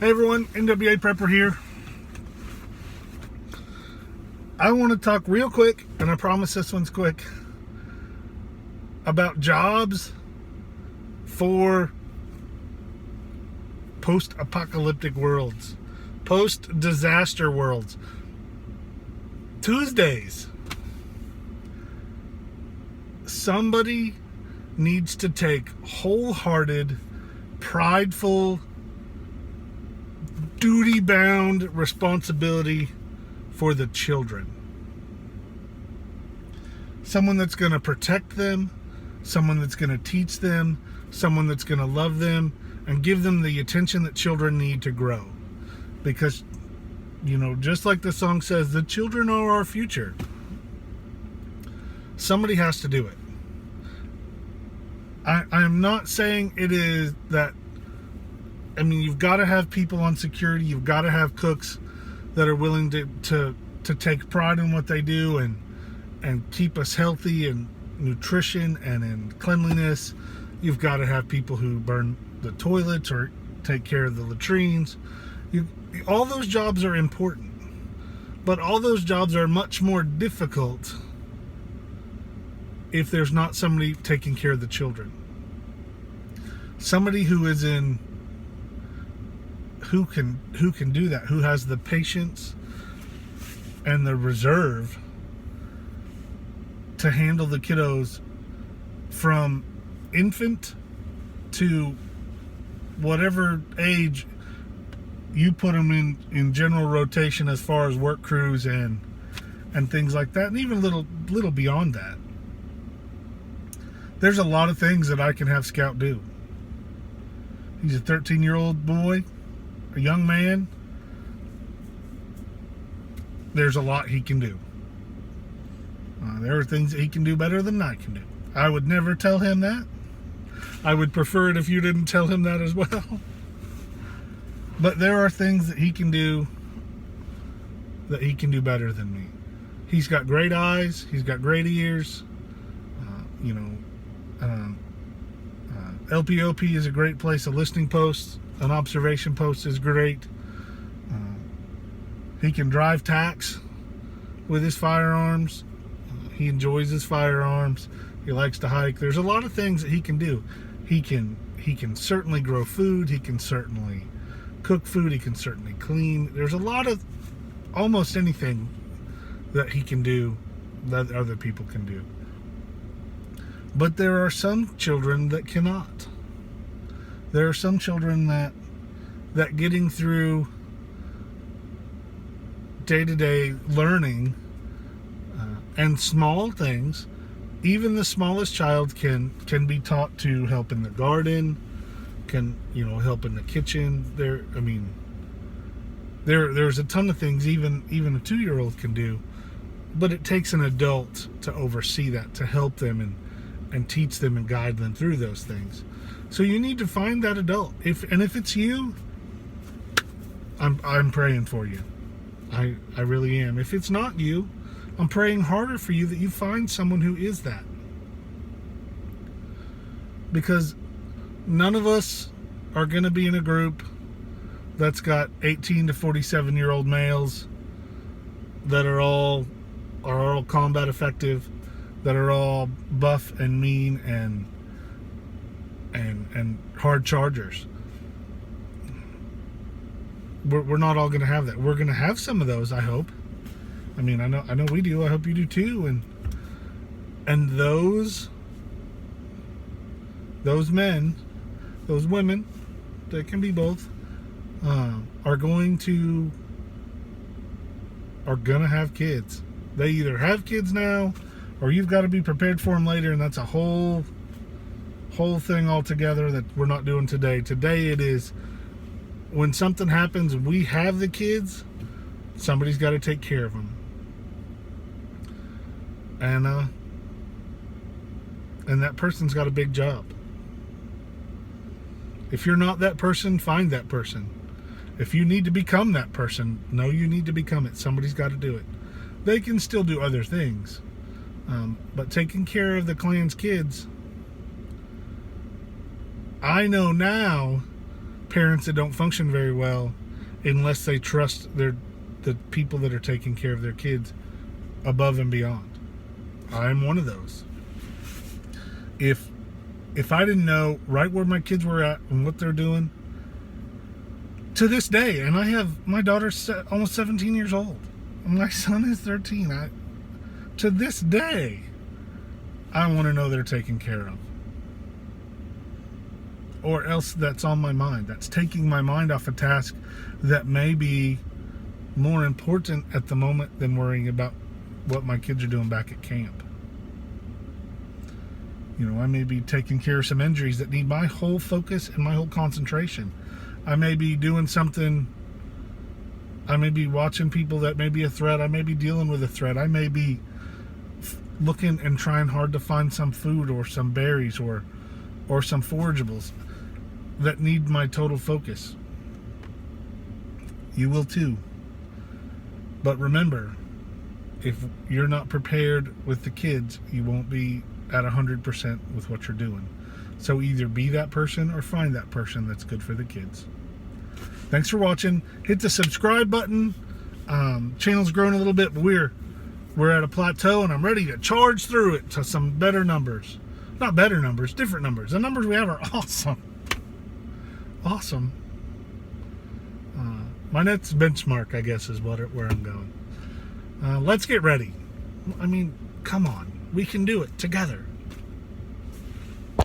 Hey everyone, NWA Prepper here. I want to talk real quick, and I promise this one's quick, about jobs for post-apocalyptic worlds, post-disaster worlds. Tuesdays. Somebody needs to take wholehearted, prideful, duty-bound responsibility for the children. Someone that's going to protect them, someone that's going to teach them, someone that's going to love them, and give them the attention that children need to grow. Because, you know, just like the song says, the children are our future. Somebody has to do it. I'm not saying it is that, I mean, you've got to have people on security, you've got to have cooks that are willing to take pride in what they do and keep us healthy in nutrition and in cleanliness. You've got to have people who burn the toilets or take care of the latrines. All those jobs are important, but all those jobs are much more difficult if there's not somebody taking care of the children. Somebody who is in, who can do that, who has the patience and the reserve to handle the kiddos from infant to whatever age you put them in general rotation as far as work crews and things like that, and even little beyond that. There's a lot of things that I can have Scout do. He's a 13-year-old boy, a young man. There's a lot he can do. There are things that he can do better than I can do. I would never tell him that. I would prefer it if you didn't tell him that as well. But there are things that he can do better than me. He's got great eyes. He's got great ears. LPOP is a great place. A listening post, an observation post is great. He can drive tax with his firearms. He enjoys his firearms. He likes to hike. There's a lot of things that he can do. He can certainly grow food. He can certainly cook food. He can certainly clean. There's a lot of almost anything that he can do that other people can do. But there are some children that cannot. There are some children that getting through day-to-day learning and small things, even the smallest child can be taught to help in the garden, can help in the kitchen. There's a ton of things even a 2-year-old can do, but it takes an adult to oversee that, to help them and teach them and guide them through those things. So you need to find that adult. If it's you, I'm praying for you. I really am. If it's not you, I'm praying harder for you that you find someone who is that. Because none of us are going to be in a group that's got 18 to 47-year-old males that are all combat effective, that are all buff and mean and hard chargers. We're not all going to have that. We're going to have some of those, I hope. I mean, I know we do. I hope you do too. And those men, those women, they can be both, are gonna have kids. They either have kids now, or you've got to be prepared for them later, and that's a whole thing altogether that we're not doing today. Today it is, when something happens and we have the kids, somebody's got to take care of them. And that person's got a big job. If you're not that person, find that person. If you need to become that person, know you need to become it. Somebody's got to do it. They can still do other things. But taking care of the clan's kids, I know now parents that don't function very well unless they trust the people that are taking care of their kids above and beyond. I'm one of those. If I didn't know right where my kids were at and what they're doing, to this day, and my daughter's almost 17 years old, and my son is 13. To this day, I want to know they're taken care of. Or else that's on my mind. That's taking my mind off a task that may be more important at the moment than worrying about what my kids are doing back at camp. You know, I may be taking care of some injuries that need my whole focus and my whole concentration. I may be doing something. I may be watching people that may be a threat. I may be dealing with a threat. I may be looking and trying hard to find some food or some berries or some forageables that need my total focus. You will too. But remember, if you're not prepared with the kids, you won't be at 100% with what you're doing. So either be that person or find that person that's good for the kids. Thanks for watching. Hit the subscribe button. Channel's growing a little bit, but we're at a plateau, and I'm ready to charge through it to some better numbers. Not better numbers, different numbers. The numbers we have are awesome. Awesome. My next benchmark, I guess, is where I'm going. Let's get ready. I mean, come on. We can do it together.